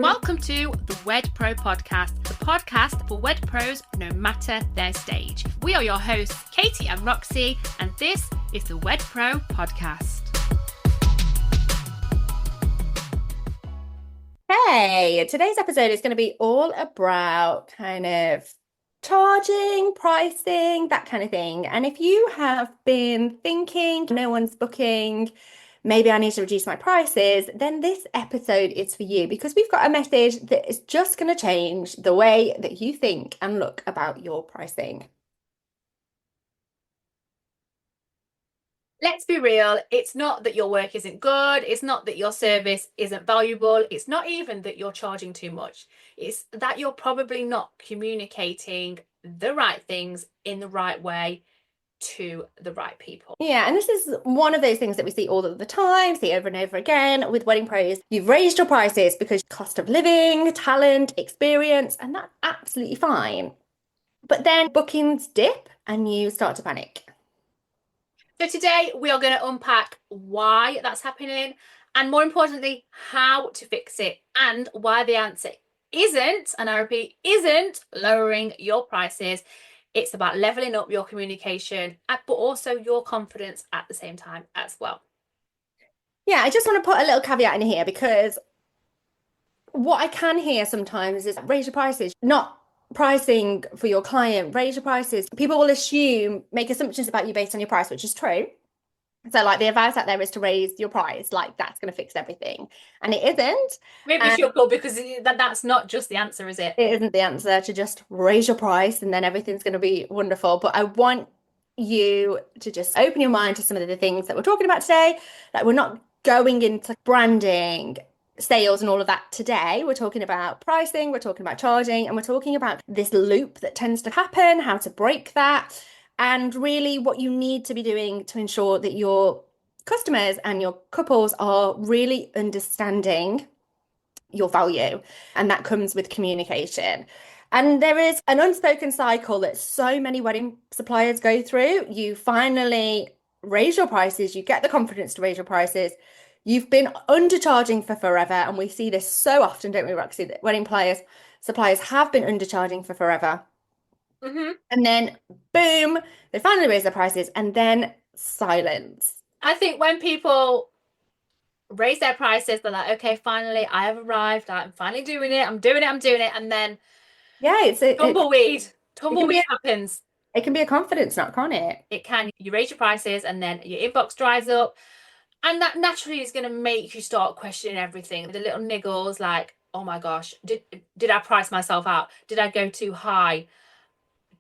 Welcome to the Wed Pro podcast, the podcast for Wed Pros no matter their stage. We are your hosts, Katie and Roxy, and this is the Wed Pro podcast. Hey, today's episode is going to be all about kind of charging, pricing, that kind of thing. And if you have been thinking, no one's booking, maybe I need to reduce my prices, then this episode is for you because we've got a message that is just going to change the way that you think and look about your pricing. Let's be real, it's not that your work isn't good, it's not that your service isn't valuable, it's not even that you're charging too much. It's that you're probably not communicating the right things in the right way to the right people. Yeah, and this is one of those things that we see all of the time, see over and over again with wedding pros. You've raised your prices because cost of living, talent, experience, and that's absolutely fine. But then bookings dip and you start to panic. So today we are going to unpack why that's happening and more importantly, how to fix it and why the answer isn't, and I repeat, isn't lowering your prices. It's about leveling up your communication, but also your confidence at the same time as well. Yeah, I just want to put a little caveat in here because what I can hear sometimes is raise your prices, not pricing for your client, raise your prices. People will assume, make assumptions about you based on your price, which is true. So like the advice out there is to raise your price, like that's going to fix everything. And it isn't. Maybe you should go because that's not just the answer, is it? It isn't the answer to just raise your price and then everything's going to be wonderful. But I want you to just open your mind to some of the things that we're talking about today. Like we're not going into branding, sales and all of that today. We're talking about pricing, we're talking about charging, and we're talking about this loop that tends to happen, how to break that, and really what you need to be doing to ensure that your customers and your couples are really understanding your value. And that comes with communication. And there is an unspoken cycle that so many wedding suppliers go through. You finally raise your prices, you get the confidence to raise your prices. You've been undercharging for forever. And we see this so often, don't we, Roxy, that wedding suppliers have been undercharging for forever. Mm-hmm. And then, boom, they finally raise their prices and then silence. I think when people raise their prices, they're like, okay, finally, I have arrived. I'm finally doing it. I'm doing it. And then yeah, it's tumbleweed happens. It can be a confidence knock, can't it? It can. You raise your prices and then your inbox dries up. And that naturally is going to make you start questioning everything. The little niggles like, oh my gosh, did I price myself out? Did I go too high?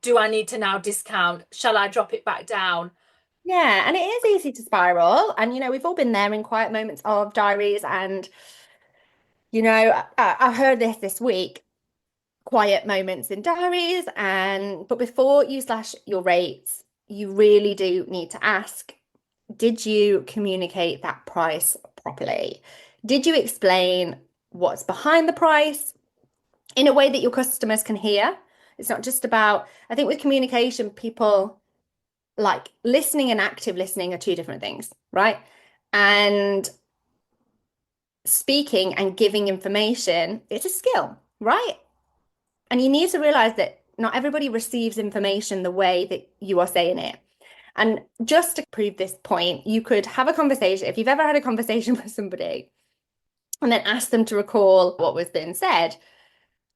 Do I need to now discount? Shall I drop it back down? Yeah, and it is easy to spiral. And, we've all been there in quiet moments of diaries. And, I heard this week, quiet moments in diaries. But before you slash your rates, you really do need to ask, did you communicate that price properly? Did you explain what's behind the price in a way that your customers can hear? It's not just about, I think with communication, people like listening and active listening are two different things, right? And speaking and giving information, it's a skill, right? And you need to realize that not everybody receives information the way that you are saying it. And just to prove this point, you could have a conversation, if you've ever had a conversation with somebody and then ask them to recall what was being said.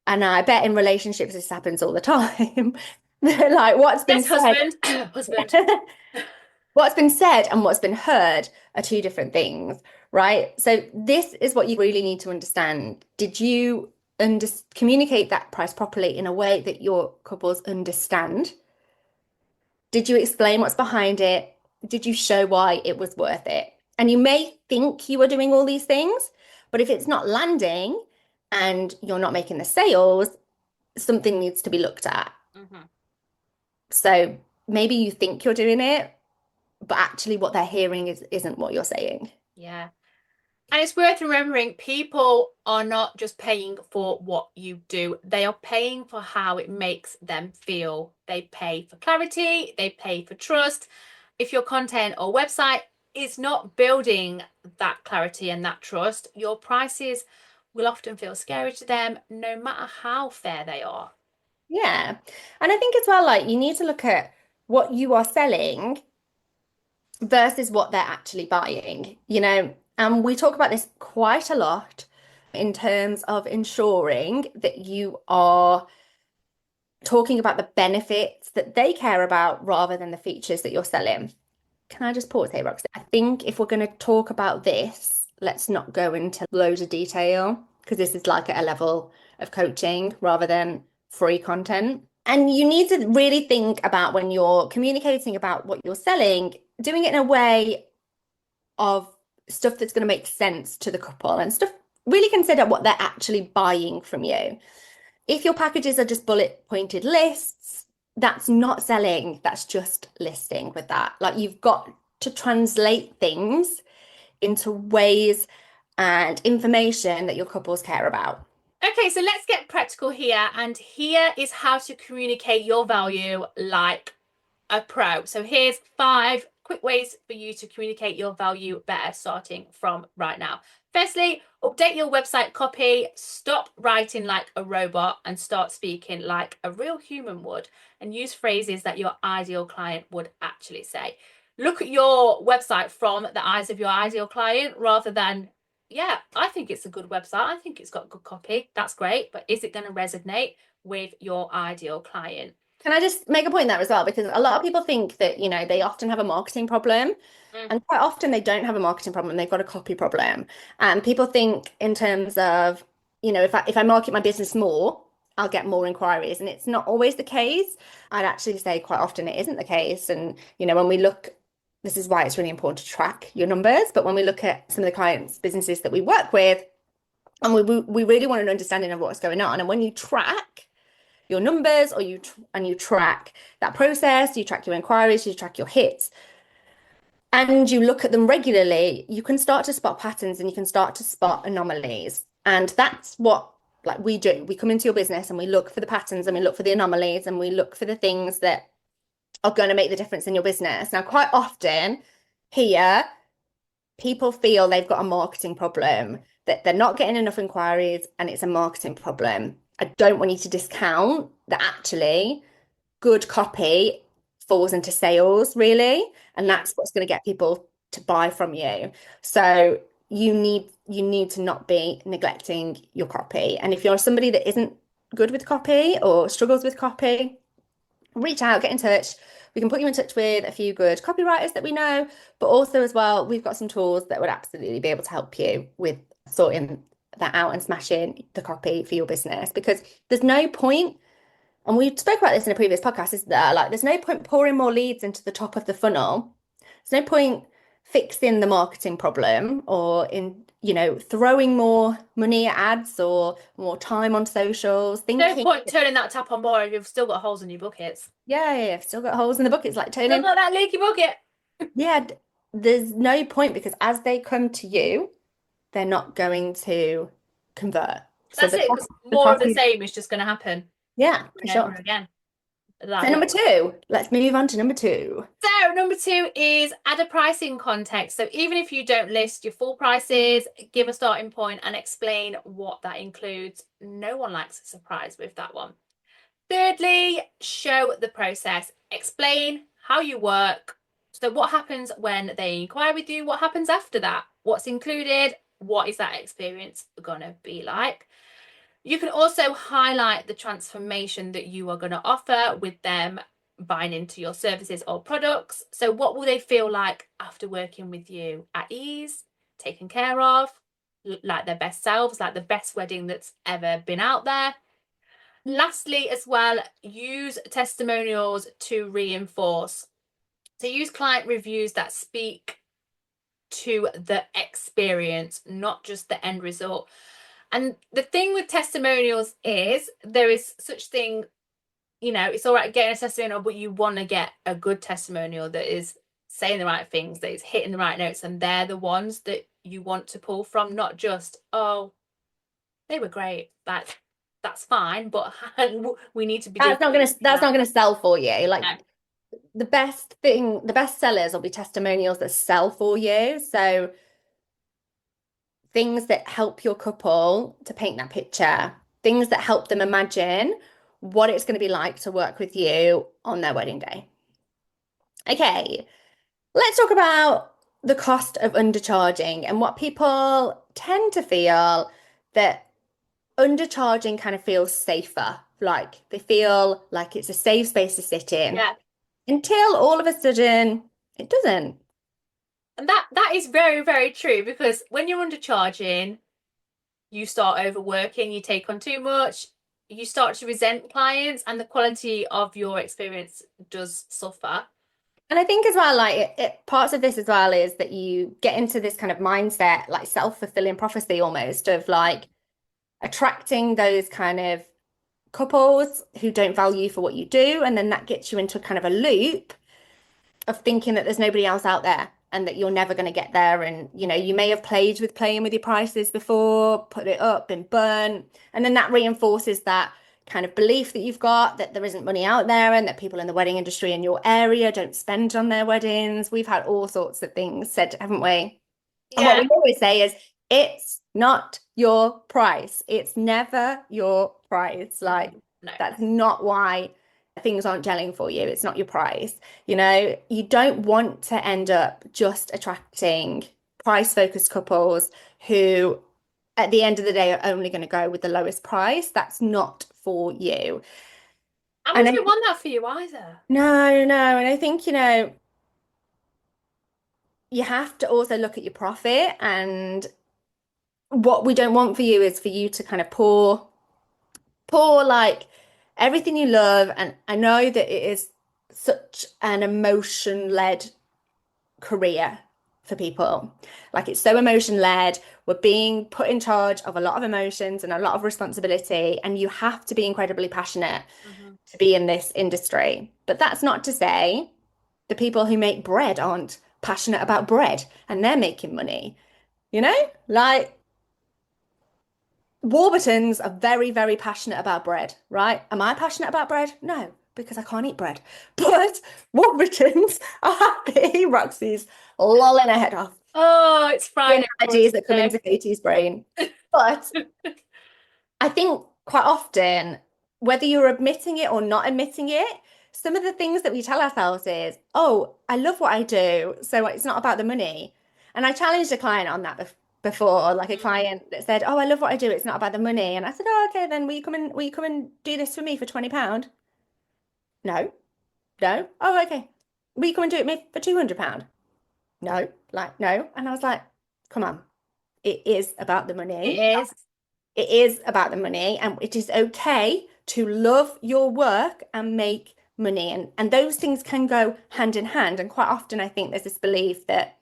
And I bet in relationships, this happens all the time. They're like, what's been said? Husband. What's been said and what's been heard are two different things, right? So this is what you really need to understand. Did you communicate that price properly in a way that your couples understand? Did you explain what's behind it? Did you show why it was worth it? And you may think you are doing all these things, but if it's not landing and you're not making the sales, something needs to be looked at. Mm-hmm. So maybe you think you're doing it, but actually what they're hearing isn't what you're saying. Yeah. And it's worth remembering people are not just paying for what you do. They are paying for how it makes them feel. They pay for clarity. They pay for trust. If your content or website is not building that clarity and that trust, your prices will often feel scary to them, no matter how fair they are. Yeah. And I think as well, like you need to look at what you are selling versus what they're actually buying, And we talk about this quite a lot in terms of ensuring that you are talking about the benefits that they care about rather than the features that you're selling. Can I just pause here, Roxy? I think if we're going to talk about this, let's not go into loads of detail because this is like at a level of coaching rather than free content. And you need to really think about when you're communicating about what you're selling, doing it in a way of stuff that's going to make sense to the couple and stuff. Really consider what they're actually buying from you. If your packages are just bullet pointed lists, that's not selling, that's just listing with that. Like you've got to translate things into ways and information that your couples care about. Okay, so let's get practical here. And here is how to communicate your value like a pro. So here's 5 quick ways for you to communicate your value better starting from right now. Firstly, update your website copy. Stop writing like a robot and start speaking like a real human would, and use phrases that your ideal client would actually say. Look at your website from the eyes of your ideal client rather than, yeah, I think it's a good website. I think it's got good copy. That's great. But is it going to resonate with your ideal client? Can I just make a point there as well? Because a lot of people think that, they often have a marketing problem. Mm. And quite often they don't have a marketing problem, they've got a copy problem. And people think in terms of, if I market my business more, I'll get more inquiries. And it's not always the case. I'd actually say quite often it isn't the case. And, when we look, this is why it's really important to track your numbers. But when we look at some of the clients' businesses that we work with, and we really want an understanding of what's going on. And when you track your numbers and you track that process, you track your inquiries, you track your hits, and you look at them regularly, you can start to spot patterns and you can start to spot anomalies. And that's what like we do. We come into your business and we look for the patterns and we look for the anomalies and we look for the things that are going to make the difference in your business. Now, quite often here, people feel they've got a marketing problem, that they're not getting enough inquiries and it's a marketing problem. I don't want you to discount that actually good copy falls into sales, really, and Yeah. that's what's going to get people to buy from you. So you need to not be neglecting your copy. And if you're somebody that isn't good with copy or struggles with copy, reach out, get in touch. We can put you in touch with a few good copywriters that we know, but also as well, we've got some tools that would absolutely be able to help you with sorting that out and smashing the copy for your business because there's no point, and we spoke about this in a previous podcast, isn't there? Like, there's no point pouring more leads into the top of the funnel. There's no point fixing the marketing problem or throwing more money at ads or more time on socials, No thinking, point turning that tap on more if you've still got holes in your buckets. yeah, still got holes in the buckets, like Still turning, got that leaky bucket. yeah, there's no point because as they come to you, they're not going to convert. So That's the it, cost, because the more of cost the is, same is just going to happen yeah, over for and over sure. again. So That way. number two, let's move on to number two. So number 2 is add a pricing context. So even if you don't list your full prices, give a starting point and explain what that includes. No one likes a surprise with that one. Thirdly, show the process. Explain how you work. So what happens when they inquire with you? What happens after that? What's included? What is that experience gonna be like? You can also highlight the transformation that you are going to offer with them buying into your services or products. So what will they feel like after working with you? At ease, taken care of, like their best selves, like the best wedding that's ever been out there. Lastly, as well, use testimonials to reinforce. So use client reviews that speak to the experience, not just the end result. And the thing with testimonials is there is such thing, it's all right getting a testimonial, but you want to get a good testimonial that is saying the right things, that is hitting the right notes, and they're the ones that you want to pull from, not just, oh, they were great. That's fine, but we need to be doing That's that. not gonna sell for you. Like No. the best sellers will be testimonials that sell for you. So things that help your couple to paint that picture, things that help them imagine what it's going to be like to work with you on their wedding day. Okay, let's talk about the cost of undercharging and what people tend to feel that undercharging kind of feels safer. Like they feel like it's a safe space to sit in Yeah. until all of a sudden it doesn't. And that is very, very true because when you're undercharging, you start overworking, you take on too much, you start to resent clients, and the quality of your experience does suffer. And I think as well, like parts of this as well is that you get into this kind of mindset, like self-fulfilling prophecy almost, of like attracting those kind of couples who don't value you for what you do. And then that gets you into kind of a loop of thinking that there's nobody else out there and that you're never going to get there. And, you know, you may have played with playing with your prices before, put it up, been burnt. And then that reinforces that kind of belief that you've got that there isn't money out there and that people in the wedding industry in your area don't spend on their weddings. We've had all sorts of things said, haven't we? And what Yeah. we always say is, it's not your price. It's never your price. Like, No. that's not why things aren't gelling for you. It's not your price. You know, you don't want to end up just attracting price-focused couples who, at the end of the day, are only going to go with the lowest price. That's not for you. And we And I, don't want that for you either. no, no. And I think, you know, you have to also look at your profit, and what we don't want for you is for you to kind of pour like everything you love. And I know that it is such an emotion-led career for people. Like it's so emotion-led. We're being put in charge of a lot of emotions and a lot of responsibility, and you have to be incredibly passionate Mm-hmm. to be in this industry. But that's not to say the people who make bread aren't passionate about bread and they're making money. You know, like Warburtons are very, very passionate about bread, right? Am I passionate about bread? No, because I can't eat bread. But Warburtons are happy. Roxy's lolling her head off. Oh, it's The Friday for us analogies that come today. into Katie's brain. But I think quite often, whether you're admitting it or not admitting it, some of the things that we tell ourselves is, oh, I love what I do, so it's not about the money. And I challenged a client on that before, like a Mm. client that said, oh, I love what I do, it's not about the money. And I said, oh, okay, then will you come and do this for me for £20? No, no. Oh, okay. Will you come and do it me for £200? No, like, no. And I was like, come on, it is about the It money. is. It is about the money, and it is okay to love your work and make money. And those things can go hand in hand. And quite often, I think there's this belief that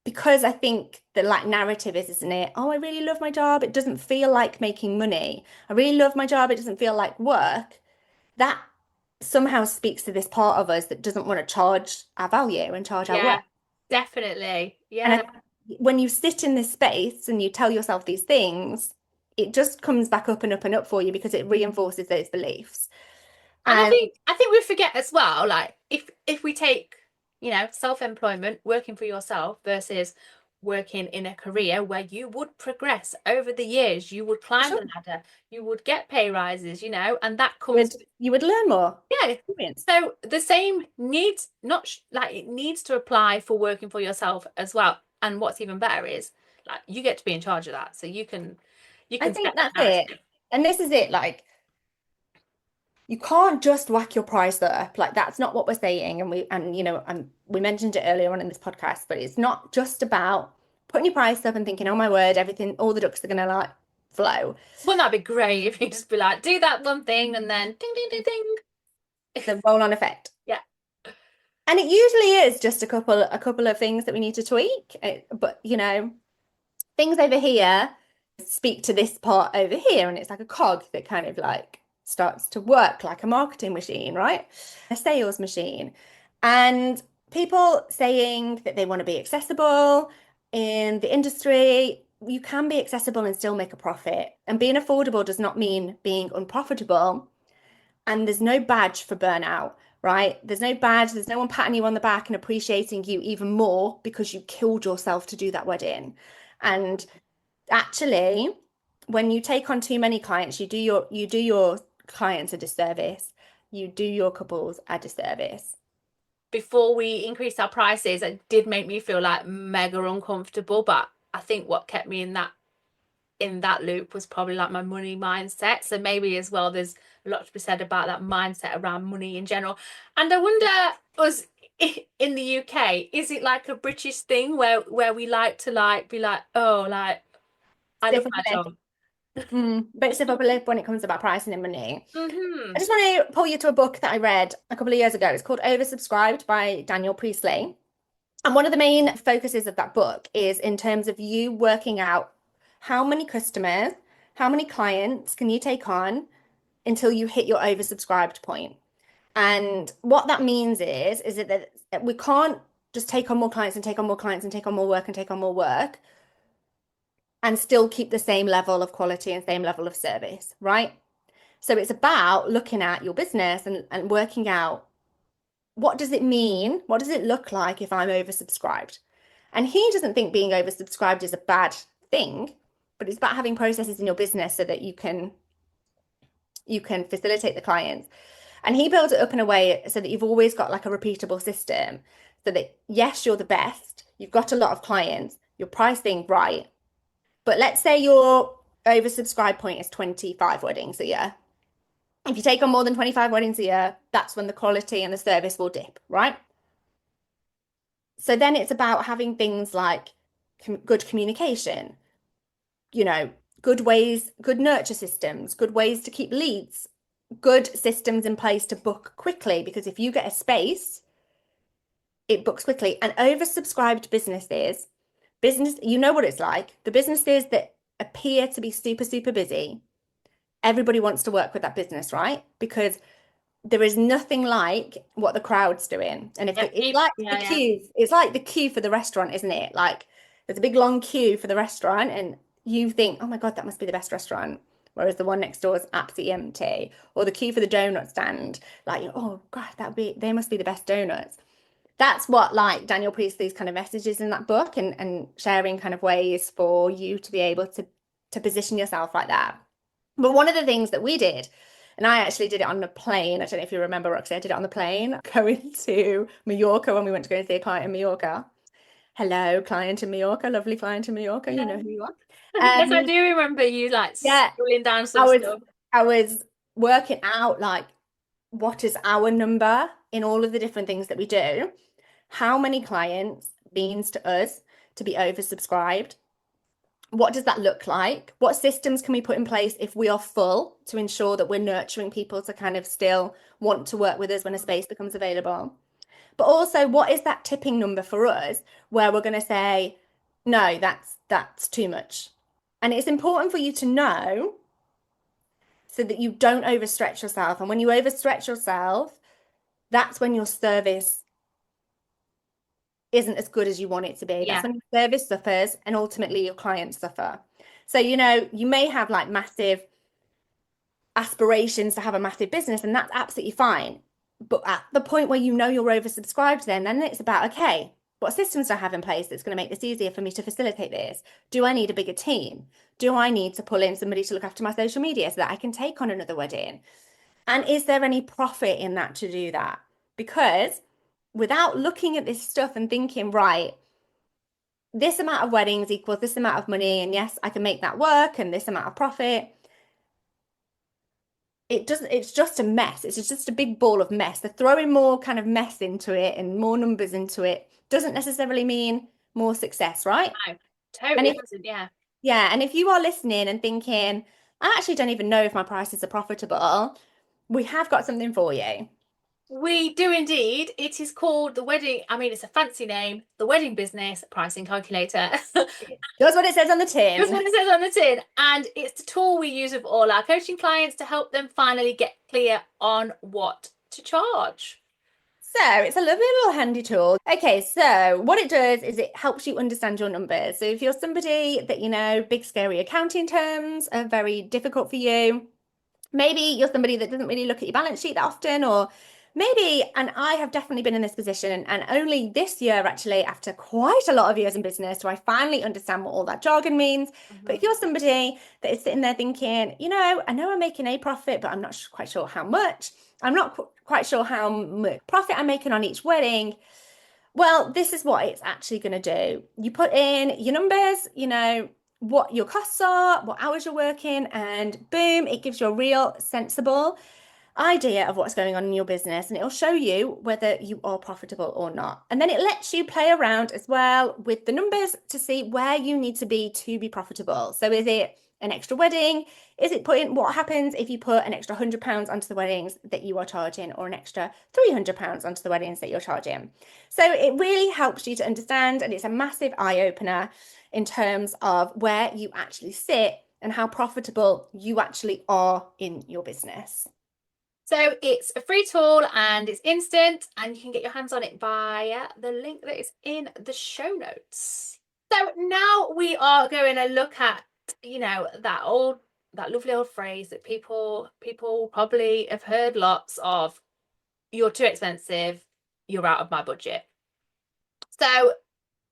because I think the like narrative is, isn't it? Oh, I really love my job. It doesn't feel like making money. I really love my job. It doesn't feel like work. That somehow speaks to this part of us that doesn't want to charge our value and charge our work. Yeah, definitely. And Yeah. when you sit in this space and you tell yourself these things, it just comes back up and up and up for you because it reinforces those beliefs. And I And think I think we forget as well, like if we take, self-employment, working for yourself versus working in a career where you would progress over the years, you would climb sure, the ladder, you would get pay rises, and that comes, you would learn more yeah. experience. So the same needs not like it needs to apply for working for yourself as well. And what's even better is like you get to be in charge of that, so you I can think set that that's it. narrative. And this is it, like you can't just whack your price up. Like that's not what we're saying. And you know, we mentioned it earlier on in this podcast, but it's not just about putting your price up and thinking, oh my word, everything, all the ducks are gonna like flow. Wouldn't that be great if you just be like, do that one thing and then ding ding ding ding. The roll-on effect. Yeah. And it usually is just a couple of things that we need to tweak. But you know, things over here speak to this part over here, and it's like a cog that kind of like starts to work like a marketing machine, right? A sales machine. And people saying that they want to be accessible in the industry, you can be accessible and still make a profit. And being affordable does not mean being unprofitable. And there's no badge for burnout, right? There's no badge, there's no one patting you on the back and appreciating you even more because you killed yourself to do that wedding. And actually, when you take on too many clients, you do your clients a disservice. You do your couples a disservice. Before we increased our prices, it did make me feel like mega uncomfortable. But I think what kept me in that loop was probably like my money mindset. So maybe as well, there's a lot to be said about that mindset around money in general. And I wonder, us in the UK, is it like a British thing where we like to like be like, oh, like I love Stiff my upper lip. job. Bit stiff upper lip when it comes about pricing and money. I Hmm. just want to pull you to a book that I read a couple of years ago. It's called Oversubscribed by Daniel Priestley. And one of the main focuses of that book is in terms of you working out how many customers, how many clients can you take on until you hit your oversubscribed point. And what that means is that we can't just take on more clients and take on more clients and take on more work and take on more work and still keep the same level of quality and same level of service, right? So it's about looking at your business and working out what does it mean? What does it look like if I'm oversubscribed? And he doesn't think being oversubscribed is a bad thing, but it's about having processes in your business so that you can facilitate the clients. And he builds it up in a way so that you've always got like a repeatable system so that yes, you're the best, you've got a lot of clients, you're pricing right. But let's say your oversubscribed point is 25 weddings a year. If you take on more than 25 weddings a year, that's when the quality and the service will dip, right? So then it's about having things like good communication, you know, good ways, good nurture systems, good ways to keep leads, good systems in place to book quickly. Because if you get a space, it books quickly. And oversubscribed business, you know what it's like. The businesses that appear to be super, super busy, everybody wants to work with that business, right? Because there is nothing like what the crowd's doing. And if Yeah, it's like the yeah, yeah. queues, it's like the queue for the restaurant, isn't it? Like there's a big long queue for the restaurant, and you think, oh my God, that must be the best restaurant. Whereas the one next door is absolutely empty. Or the queue for the donut stand, like, oh God, they must be the best donuts. That's what like Daniel Priestley's kind of messages in that book and sharing kind of ways for you to be able to position yourself like that. But one of the things that we did, and I actually did it on the plane. I don't know if you remember, Roxy, I did it on the plane going to Mallorca when we went to go and see a client in Mallorca. Hello, client in Mallorca, lovely client in Mallorca, you know who you are. Yes, I Um, do remember you like yeah, scrolling down I some was stuff. I was working out like what is our number in all of the different things that we do, how many clients means to us to be oversubscribed. What does that look like? What systems can we put in place if we are full to ensure that we're nurturing people to kind of still want to work with us when a space becomes available? But also, what is that tipping number for us where we're going to say, no, that's too much. And it's important for you to know so that you don't overstretch yourself. And when you overstretch yourself, that's when your service isn't as good as you want it to be. That's Yeah. when your service suffers and ultimately your clients suffer. So, you may have like massive aspirations to have a massive business, and that's absolutely fine. But at the point where you know you're oversubscribed, then it's about, okay, what systems do I have in place that's going to make this easier for me to facilitate this? Do I need a bigger team? Do I need to pull in somebody to look after my social media so that I can take on another wedding? And is there any profit in that to do that? Because without looking at this stuff and thinking, right, this amount of weddings equals this amount of money, and yes, I can make that work, and this amount of profit, it doesn't, it's just a mess. It's just a big ball of mess. They're throwing more kind of mess into it and more numbers into it doesn't necessarily mean more success, right? No, And totally if, doesn't. Yeah. yeah, and if you are listening and thinking, I actually don't even know if my prices are profitable, we have got something for you. We do indeed. It is called the wedding. I mean, it's a fancy name, the Wedding Business Pricing Calculator. That's what it says on the That's tin. what it says on the tin. And it's the tool we use with all our coaching clients to help them finally get clear on what to charge. So it's a lovely little handy tool. Okay, so what it does is it helps you understand your numbers. So if you're somebody that, big scary accounting terms are very difficult for you, Maybe you're somebody that doesn't really look at your balance sheet that often, or maybe, and I have definitely been in this position, and only this year, actually, after quite a lot of years in business, do I finally understand what all that jargon means. But if Mhm. you're somebody that is sitting there thinking, I know I'm making a profit, but I'm not quite sure how much. I'm not quite sure how much profit I'm making on each wedding. Well, this is what it's actually going to do. You put in your numbers, what your costs are, what hours you're working, and boom, it gives you a real sensible idea of what's going on in your business, and it'll show you whether you are profitable or not. And then it lets you play around as well with the numbers to see where you need to be profitable. So is it an extra wedding? Is it putting what happens if you put an extra £100 onto the weddings that you are charging, or an extra £300 onto the weddings that you're charging? So it really helps you to understand, and it's a massive eye opener in terms of where you actually sit and how profitable you actually are in your business. So it's a free tool and it's instant, and you can get your hands on it via the link that is in the show notes. So now we are going to look at, that lovely old phrase that people probably have heard lots of: you're too expensive, you're out of my budget. So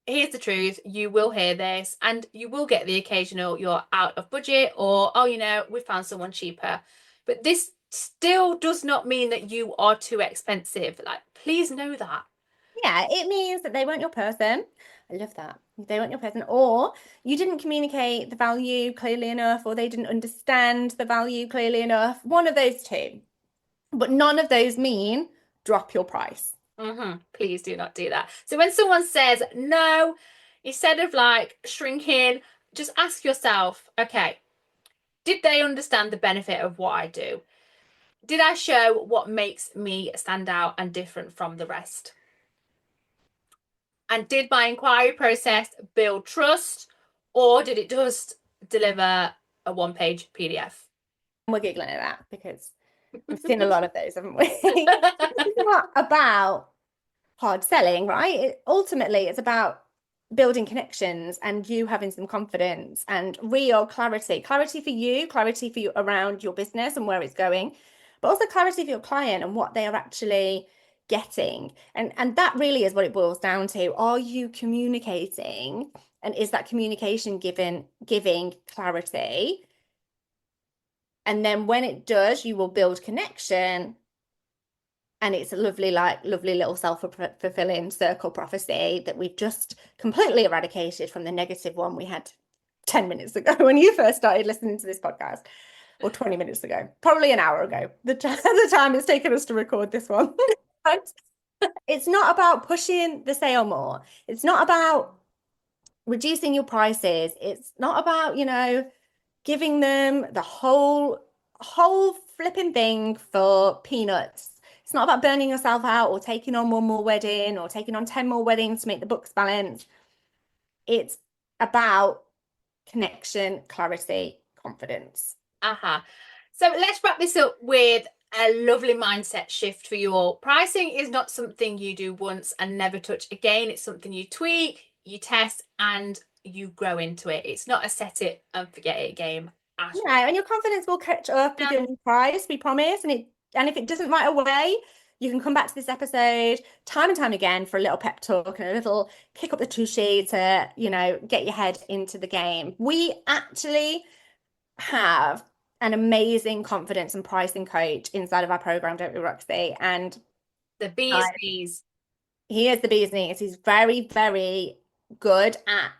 here's the truth: you will hear this, and you will get the occasional "you're out of budget," or "oh, we found someone cheaper." But this still does not mean that you are too expensive. Like, please know that. Yeah, it means that they weren't your person. I love that. They weren't your person, or you didn't communicate the value clearly enough, or they didn't understand the value clearly enough. One of those two. But none of those mean drop your price. Please do not do that. So when someone says no, instead of like shrinking, just ask yourself, okay, did they understand the benefit of what I do? Did I show what makes me stand out and different from the rest? And did my inquiry process build trust, or did it just deliver a one-page PDF? We're giggling at that because we've seen a lot of those, haven't we? This is not about hard selling, right? Ultimately, it's about building connections and you having some confidence and real clarity. Clarity for you, clarity for you around your business and where it's going, but also clarity for your client and what they are actually getting. And that really is what it boils down to. Are you communicating? And is that communication giving clarity? And then when it does, you will build connection, and it's a lovely little self-fulfilling circle prophecy that we've just completely eradicated from the negative one we had 10 minutes ago when you first started listening to this podcast, or 20 minutes ago, probably an hour ago, the time it's taken us to record this one. It's not about pushing the sale more. It's not about reducing your prices. It's not about, giving them the whole flipping thing for peanuts. It's not about burning yourself out or taking on one more wedding or taking on 10 more weddings to make the books balance. It's about connection, clarity, confidence. Uh-huh. So let's wrap this up with a lovely mindset shift for you all. Pricing is not something you do once and never touch again. It's something you tweak, you test, and you grow into it. It's not a set it and forget it game at all. Yeah, and your confidence will catch up with your new price, we promise. And if it doesn't right away, you can come back to this episode time and time again for a little pep talk and a little kick up the tushy to, get your head into the game. We actually have an amazing confidence and pricing coach inside of our program, don't we, Roxy? And The bees uh, knees. he is the bee's knees. He's very, very good at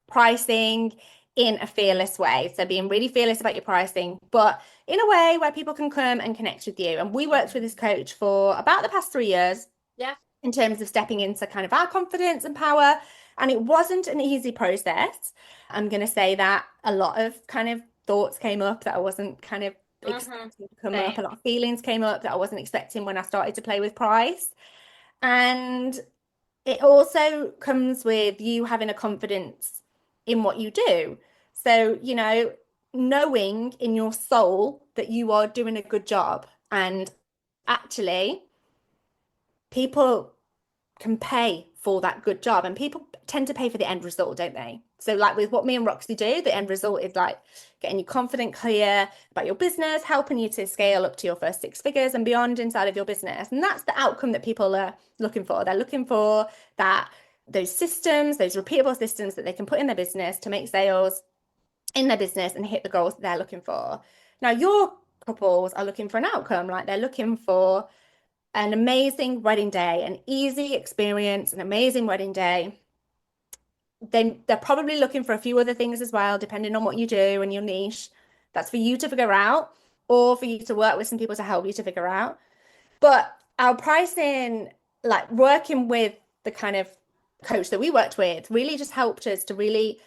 pricing in a fearless way. So being really fearless about your pricing, but in a way where people can come and connect with you. And we worked with this coach for about the past 3 years Yeah. in terms of stepping into kind of our confidence and power. And it wasn't an easy process. I'm going to say that a lot of kind of thoughts came up that I wasn't kind of expecting to come up. Same. A lot of feelings came up that I wasn't expecting when I started to play with price. And it also comes with you having a confidence in what you do. So, knowing in your soul that you are doing a good job, and actually people can pay for that good job, and people tend to pay for the end result, don't they? So like with what me and Roxy do, the end result is like getting you confident, clear about your business, helping you to scale up to your first 6 figures and beyond inside of your business. And that's the outcome that people are looking for. They're looking for that those systems, those repeatable systems that they can put in their business to make sales in their business and hit the goals that they're looking for. Now, your couples are looking for an outcome, like they're looking for an amazing wedding day, an easy experience, an amazing wedding day. They're probably looking for a few other things as well, depending on what you do and your niche. That's for you to figure out, or for you to work with some people to help you to figure out. But our pricing, like working with the kind of coach that we worked with, really just helped us to really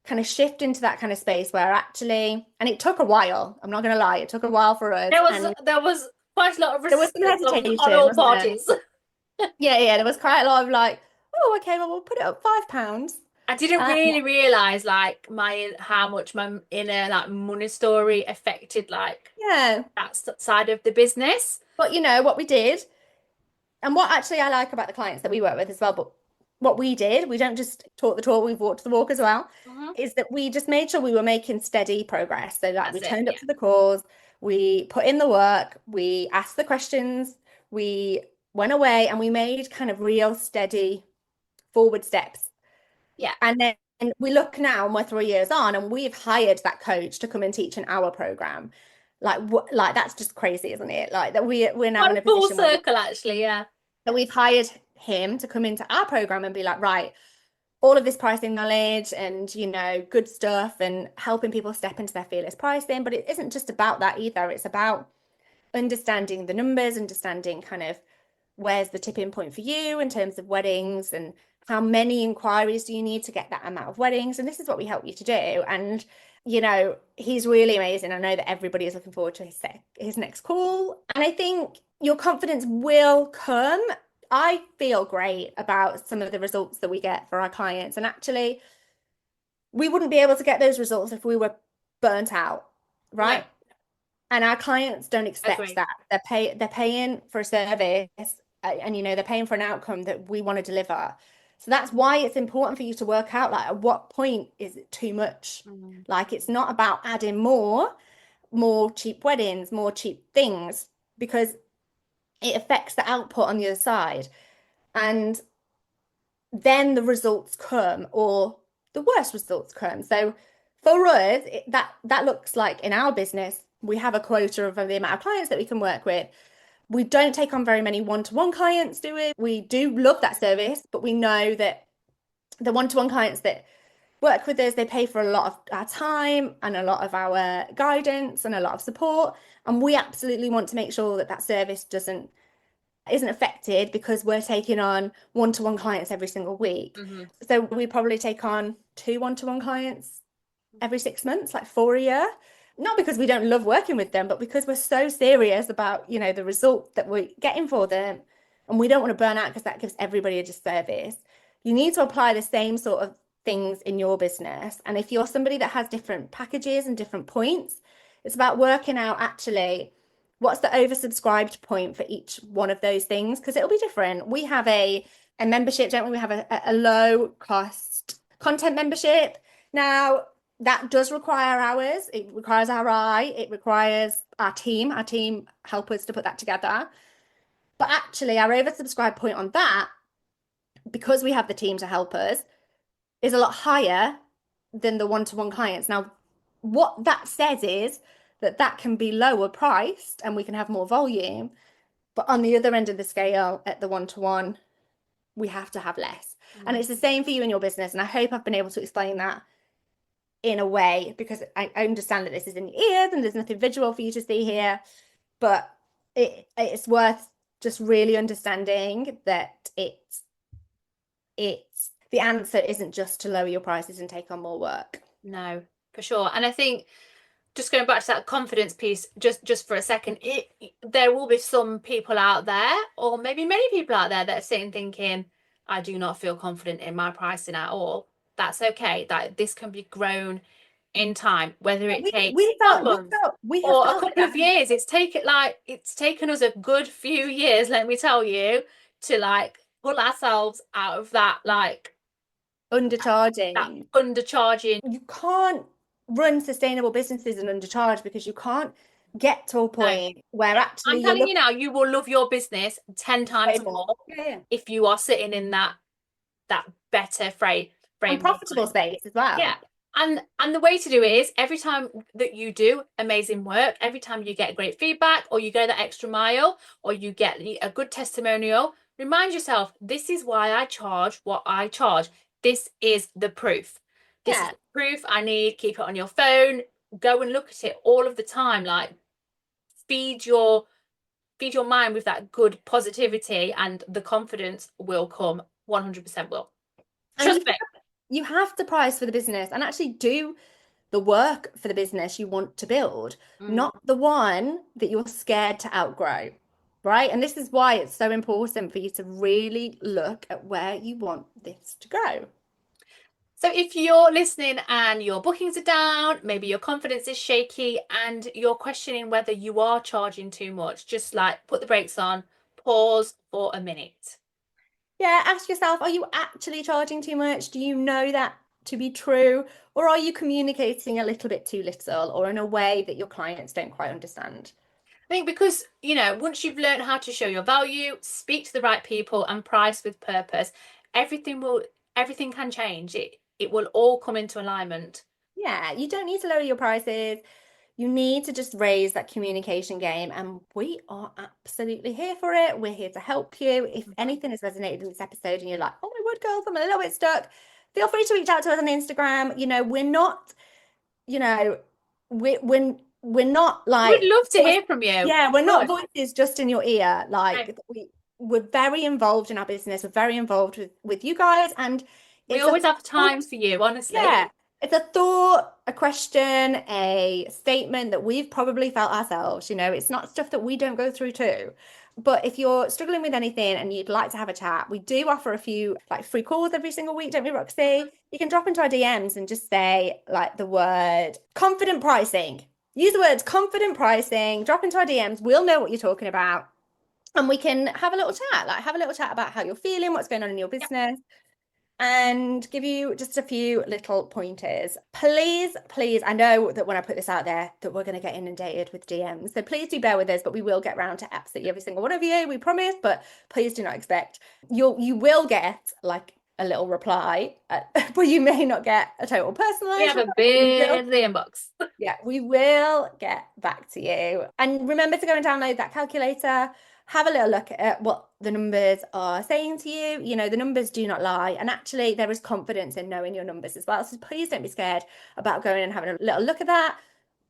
kind of shift into that kind of space where actually, and it took a while, I'm not going to lie, it took a while for us. And There was quite a lot of there was some resistance on hesitation, all wasn't there? parties. Yeah, there was quite a lot of like, oh, okay, well, we'll put it up £5. I didn't Um, really realize like my how much my inner like money story affected like yeah, that side of the business. but you know what we did, and what actually I like about the clients that we work with as well, but what we did, we don't just talk the talk, we've walked the walk as well, Mhm. is that we just made sure we were making steady progress. So like we That's it. turned up Yeah. to the calls, we put in the work, we asked the questions, we went away and we made kind of real steady forward steps. Yeah. And then we look now and we're 3 years on and we've hired that coach to come and teach an hour program. Like that's just crazy, isn't it? Like that we're now in One a full position where circle actually, yeah. that we've hired him to come into our program and be like, right, all of this pricing knowledge and good stuff and helping people step into their fearless pricing. But it isn't just about that either. It's about understanding the numbers, understanding kind of where's the tipping point for you in terms of weddings and how many inquiries do you need to get that amount of weddings. And this is what we help you to do. And he's really amazing. I know that everybody is looking forward to his next call. And I think your confidence will come. I feel great about some of the results that we get for our clients. And actually, we wouldn't be able to get those results if we were burnt out, right? No, And our clients don't expect agree. that. They're paying for a service, and they're paying for an outcome that we want to deliver. So that's why it's important for you to work out like at what point is it too much? Mm. Like it's not about adding more cheap weddings, more cheap things, because it affects the output on the other side. And then the results come, or the worst results come. So for us, that looks like in our business, we have a quota of the amount of clients that we can work with. We don't take on very many one-to-one clients, do we? We do love that service, but we know that the one-to-one clients that work with us, they pay for a lot of our time and a lot of our guidance and a lot of support. And we absolutely want to make sure that that service isn't affected because we're taking on one-to-one clients every single week. Mm-hmm. So we probably take on 2 one-to-one clients every 6 months, like 4 a year. Not because we don't love working with them, but because we're so serious about, the result that we're getting for them. And we don't want to burn out because that gives everybody a disservice. You need to apply the same sort of things in your business. And if you're somebody that has different packages and different points, it's about working out actually what's the oversubscribed point for each one of those things, because it'll be different. We have a membership, don't we? We have a low cost content membership. Now, that does require hours. It requires our eye. It requires our team. Our team help us to put that together. But actually, our oversubscribe point on that, because we have the team to help us, is a lot higher than the one-to-one clients. Now, what that says is that can be lower priced and we can have more volume. But on the other end of the scale, at the one-to-one, we have to have less. And it's the same for you in your business. And I hope I've been able to explain that in a way, because I understand that this is in your ears and there's nothing visual for you to see here, but it's worth just really understanding that it's the answer isn't just to lower your prices and take on more work. No, for sure. And I think just going back to that confidence piece, just for a second, there will be some people out there, or maybe many people out there that are sitting thinking, I do not feel confident in my pricing at all. That's okay. That this can be grown in time, whether it takes a month We have or a felt couple that. of years. It's taken us a good few years, let me tell you, to like pull ourselves out of that like that undercharging. undercharging. You can't run sustainable businesses and undercharge because you can't get to a No, point where actually I'm you're telling you looking now, you will love your business 10 way times more. more Yeah, yeah. if you are sitting in that better And frame of profitable mind. space as well. Yeah. And the way to do it is every time that you do amazing work, every time you get great feedback or you go that extra mile or you get a good testimonial, remind yourself, this is why I charge what I charge. This is the proof. This is Yeah. the proof I need. Keep it on your phone. Go and look at it all of the time. Like feed your feed your mind with that good positivity and the confidence will come. 100% will. And Trust me. you have to price for the business and actually do the work for the business you want to build, Mm. not the one that you're scared to outgrow. Right. And this is why it's so important for you to really look at where you want this to go. So if you're listening and your bookings are down, maybe your confidence is shaky and you're questioning whether you are charging too much, just like put the brakes on, pause for a minute. Yeah, ask yourself, are you actually charging too much? Do you know that to be true? Or are you communicating a little bit too little or in a way that your clients don't quite understand? I think because, once you've learned how to show your value, speak to the right people and price with purpose, everything can change. It will all come into alignment. Yeah, you don't need to lower your prices. You need to just raise that communication game, and we are absolutely here for it. We're here to help you. If Mhm. anything has resonated in this episode and you're like, oh my word, girls, I'm a little bit stuck, feel free to reach out to us on Instagram. We're not, you know, we're not We'd like, love to hear from you. yeah, we're not Good. voices just in your ear. No. Like we're very involved in our business. We're very involved with you guys, and We it's a always have time for you, honestly. yeah, it's a thought, a question, a statement that we've probably felt ourselves. It's not stuff that we don't go through too. But if you're struggling with anything and you'd like to have a chat, we do offer a few like free calls every single week, don't we, Roxy? You can drop into our DMs and just say like the word confident pricing. Use the words confident pricing, drop into our DMs. We'll know what you're talking about. And we can have a little chat, like have a little chat about how you're feeling, what's going on in your Yep. business and give you just a few little pointers. Please, please, I know that when I put this out there that we're going to get inundated with DMs. So please do bear with us, but we will get round to absolutely every single one of you, we promise, but please do not expect you will get like a little reply, but you may not get a total We personalized have a reply. We will busy inbox. yeah, we will get back to you. And remember to go and download that calculator. Have a little look at what the numbers are saying to you. The numbers do not lie. And actually, there is confidence in knowing your numbers as well. So please don't be scared about going and having a little look at that.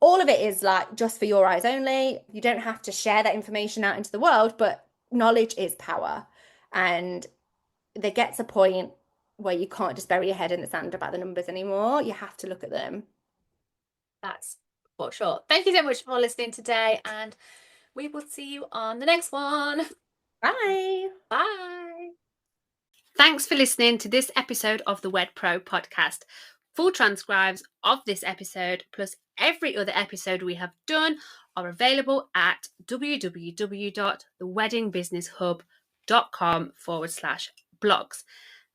All of it is like just for your eyes only. You don't have to share that information out into the world, but knowledge is power. And there gets a point where you can't just bury your head in the sand about the numbers anymore. You have to look at them. That's for sure. Thank you so much for listening today, and we will see you on the next one. Bye. Bye. Thanks for listening to this episode of the Wed Pro podcast. Full transcribes of this episode, plus every other episode we have done, are available at www.theweddingbusinesshub.com/blogs.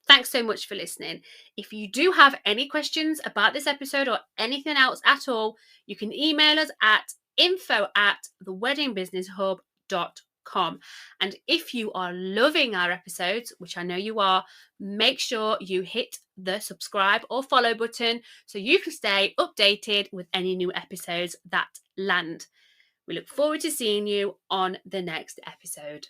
Thanks so much for listening. If you do have any questions about this episode or anything else at all, you can email us at info@theweddingbusinesshub.com. And if you are loving our episodes, which I know you are, make sure you hit the subscribe or follow button so you can stay updated with any new episodes that land. We look forward to seeing you on the next episode.